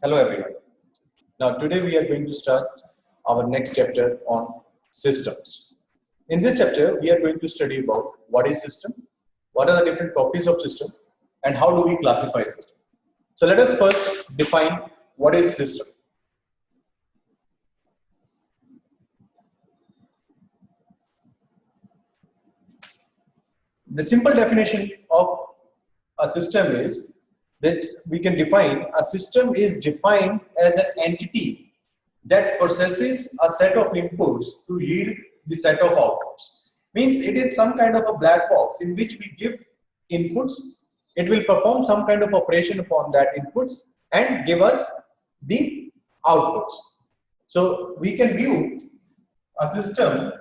Hello everyone. Now today we are going to start our next chapter on systems. In this chapter we are going to study about what is system, what are the different properties of system, and how do we classify system. So let us first define what is system. The simple definition of a system is that we can define a system is defined as an entity that processes a set of inputs to yield the set of outputs. Means it is some kind of a black box in which we give inputs, it will perform some kind of operation upon that inputs and give us the outputs. So we can view a system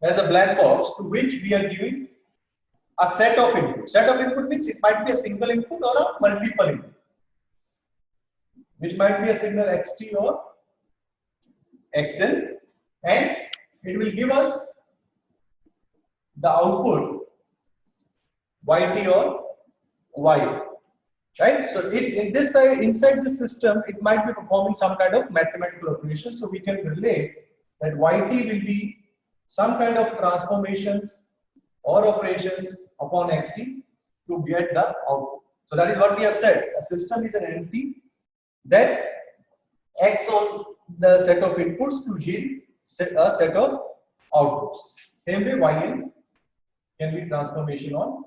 as a black box to which we are giving a set of input. Set of input means it might be a single input or a multiple input, which might be a signal xt or xl, and it will give us the output yt or y. Right? So in this side, inside the system, it might be performing some kind of mathematical operation. So we can relate that yt will be some kind of transformations or operations upon xt to get the output. So that is what we have said. A system is an entity that acts on the set of inputs to yield a set of outputs. Same way yn can be transformation on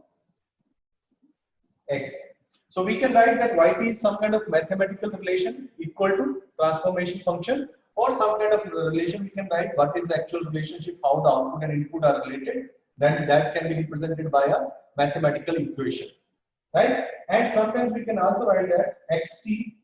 x. So we can write that yt is some kind of mathematical relation equal to transformation function, or some kind of relation we can write what is the actual relationship, how the output and input are related, then that can be represented by a mathematical equation, right? And sometimes we can also write that xt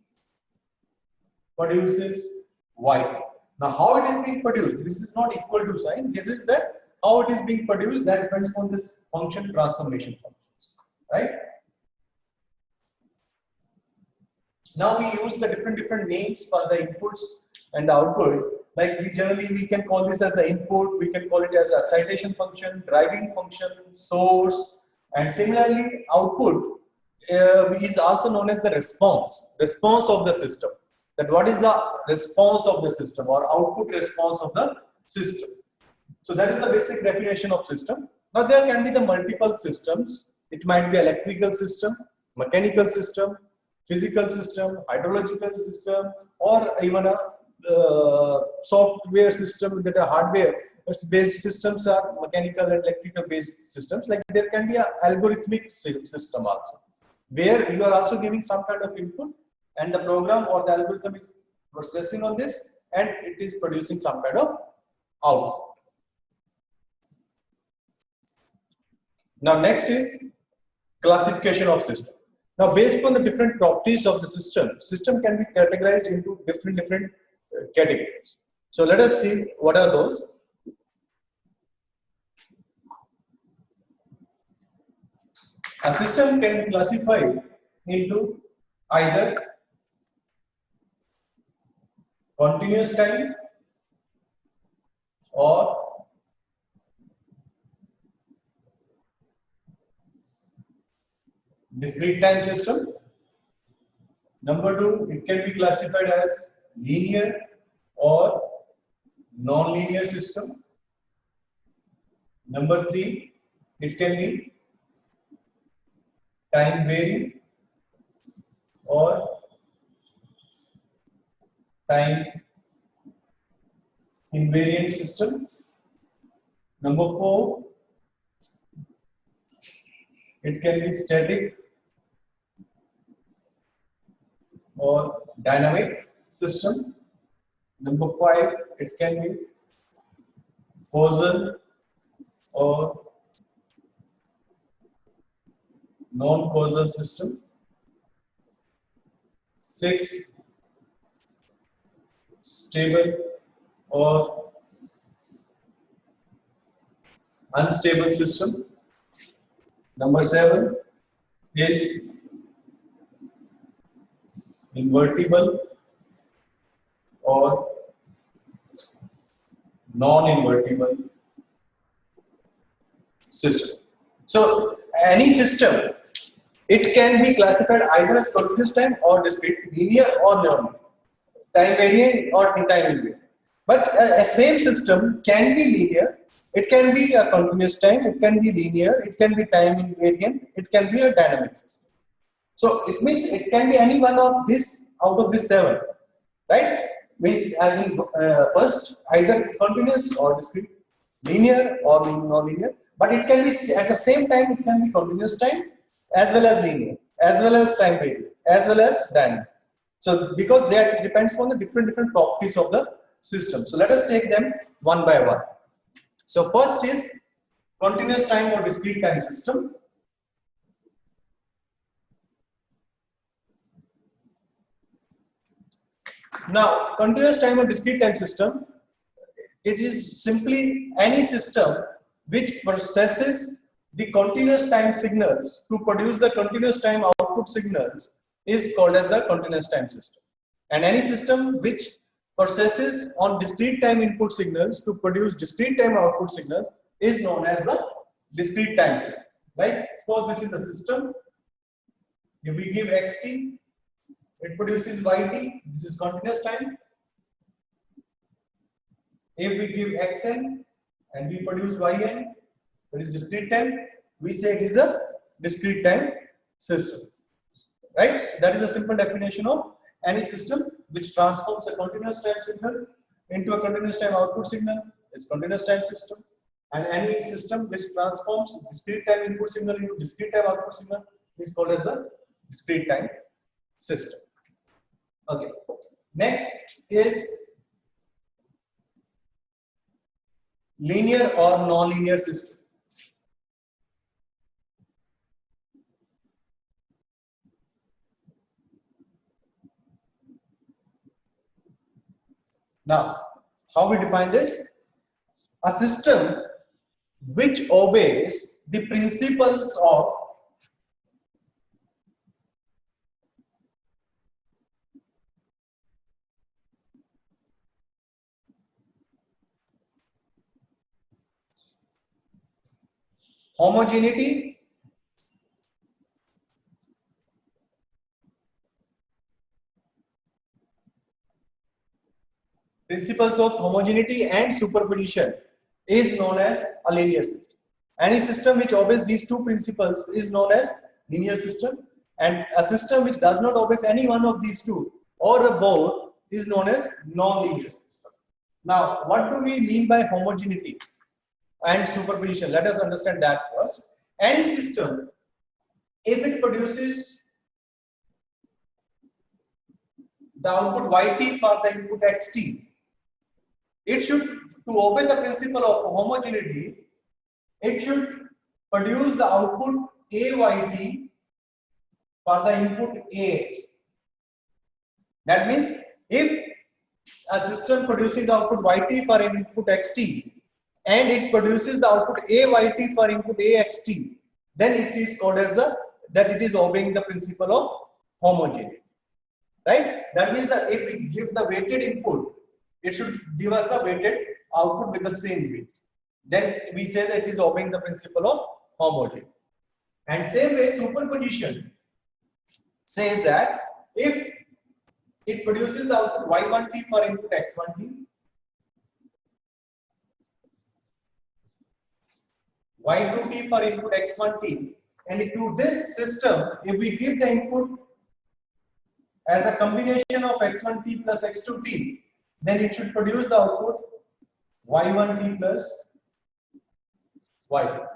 produces y. Now how it is being produced, this is not equal to sign, this is that how it is being produced, that depends on this function, transformation functions, right? Now we use the different names for the inputs and the output. Like we can call this as the input, we can call it as an excitation function, driving function, source, and similarly output is also known as the response of the system. That what is the response of the system or output response of the system. So that is the basic definition of system. Now there can be the multiple systems. It might be electrical system, mechanical system, physical system, hydrological system, or even a software system that are hardware based systems are mechanical and electrical based systems. Like there can be an algorithmic system also, where you are also giving some kind of input and the program or the algorithm is processing on this and it is producing some kind of output. Now next is classification of system. Now based upon the different properties of the system can be categorized into different categories. So let us see what are those. A system can be classified into either continuous time or discrete time system. Number two, it can be classified as linear or non-linear system. Number three, it can be time varying or time invariant system. Number four, it can be static or dynamic system. Number five, it can be causal or non-causal system. 6, stable or unstable system. Number 7 is invertible or non-invertible system. So any system, it can be classified either as continuous time or discrete, linear or non, time variant or time invariant. But a same system can be linear, it can be a continuous time, it can be linear, it can be time invariant, it can be a dynamic system. So it means it can be any one of this out of these 7, right? Means first either continuous or discrete, linear or non-linear, but it can be at the same time it can be continuous time as well as linear, as well as time variant, as well as dynamic. So because that depends on the different properties of the system. So let us take them one by one. So first is continuous time or discrete time system. Now, continuous time or discrete time system, it is simply any system which processes the continuous time signals to produce the continuous time output signals is called as the continuous time system. And any system which processes on discrete time input signals to produce discrete time output signals is known as the discrete time system. Right? Suppose this is the system. If we give xt, it produces yt, this is continuous time. If we give xn and we produce yn, that is discrete time, we say it is a discrete time system. Right? So that is a simple definition of any system which transforms a continuous time signal into a continuous time output signal is continuous time system. And any system which transforms discrete time input signal into discrete time output signal is called as the discrete time system. Okay. Next is linear or non-linear system. Now, how we define this? A system which obeys the principles of homogeneity, principles of homogeneity and superposition is known as a linear system. Any system which obeys these two principles is known as linear system, and a system which does not obey any one of these two or both is known as non-linear system. Now, what do we mean by homogeneity and superposition? Let us understand that first. Any system, if it produces the output yt for the input xt, it should, to obey the principle of homogeneity, it should produce the output ayt for the input ax. That means if a system produces output yt for input xt and it produces the output ayt for input axt, then it is called as that it is obeying the principle of homogeneity. Right? That means that if we give the weighted input, it should give us the weighted output with the same weight. Then we say that it is obeying the principle of homogeneity. And same way, superposition says that if it produces the output y1t for input x1t, y2t for input x1t, and to this system, if we give the input as a combination of x1t plus x2t, then it should produce the output y1t plus y2.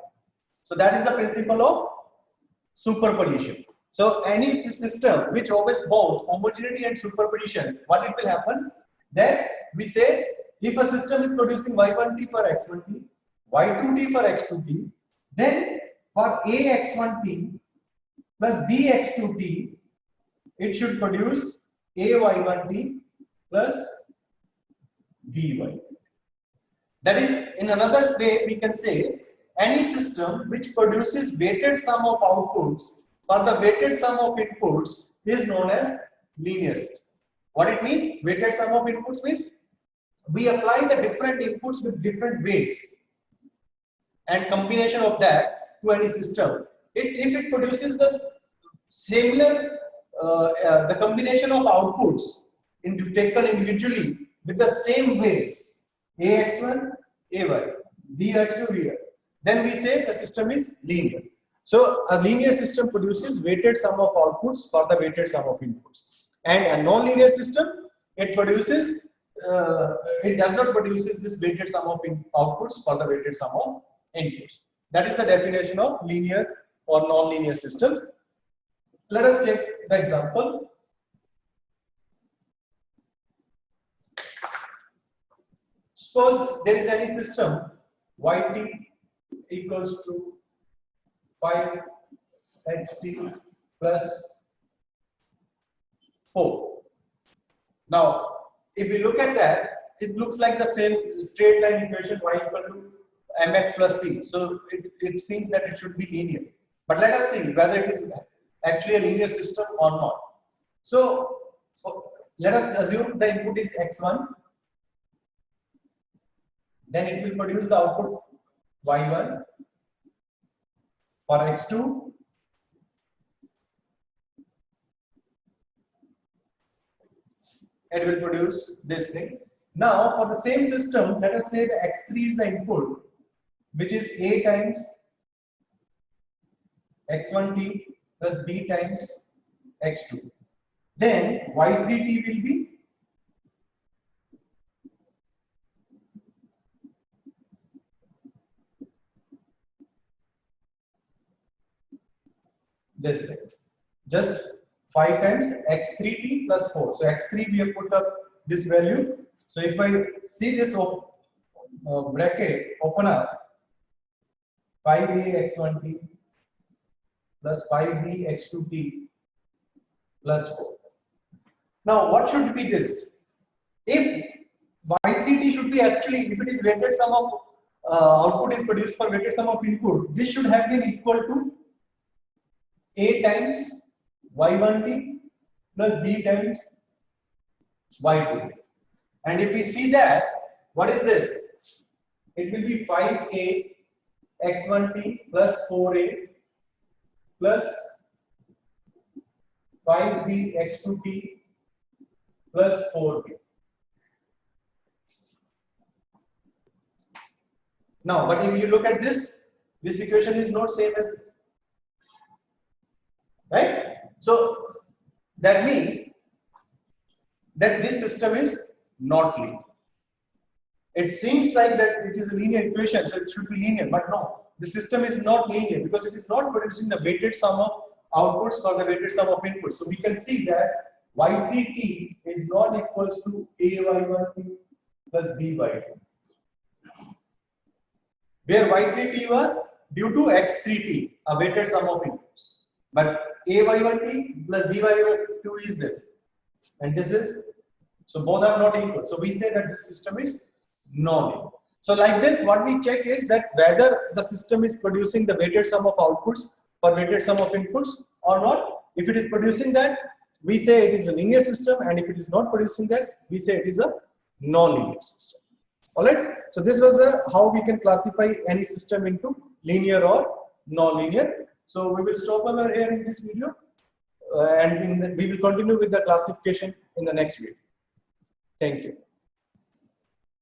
So that is the principle of superposition. So any system which obeys both homogeneity and superposition, what it will happen? Then we say if a system is producing y1t for x1t, y2t for x2t, then for ax1t plus bx2t, it should produce ay1t plus by. That is, in another way, we can say any system which produces weighted sum of outputs for the weighted sum of inputs is known as linear system. What it means? Weighted sum of inputs means we apply the different inputs with different weights and combination of that to any system. if it produces the similar the combination of outputs taken individually with the same weights ax1, ay, bx2, vy, then we say the system is linear. So a linear system produces weighted sum of outputs for the weighted sum of inputs, and a non-linear system, it produces it does not produces this weighted sum of outputs for the weighted sum of inputs. That is the definition of linear or non-linear systems. Let us take the example. Suppose there is any system yt equals to 5xt plus 4. Now, if we look at that, it looks like the same straight line equation y equal to mx plus c. So it seems that it should be linear. But let us see whether it is actually a linear system or not. So let us assume the input is x1, then it will produce the output y1. For x2, it will produce this thing. Now for the same system, let us say the x3 is the input, which is a times x1t plus b times x2. Then y3t will be this thing, just 5 times x3t plus 4. So x3 we have put up this value. So if I see this bracket open up, 5a x1t plus 5b x2t plus 4. Now what should be this? If y3t should be actually, if it is weighted sum of output is produced for weighted sum of input, this should have been equal to a times y1t plus b times y2. And if we see that, what is this? It will be 5a x1t plus 4a plus 5b x2t plus 4b. Now, but if you look at this equation is not same as this, right? So that means that this system is not linear. It seems like that it is a linear equation, so it should be linear, but no, the system is not linear because it is not producing the weighted sum of outputs for the weighted sum of inputs. So we can see that y3t is not equals to ay1t plus by2, where y3t was due to x3t, a weighted sum of inputs, but ay1t plus by2 is this, and this is, so both are not equal. So we say that this system is non-linear. So like this, what we check is that whether the system is producing the weighted sum of outputs for weighted sum of inputs or not. If it is producing that, we say it is a linear system, and if it is not producing that, we say it is a non-linear system. All right. So this was how we can classify any system into linear or non-linear. So we will stop over here in this video, and we will continue with the classification in the next video. Thank you.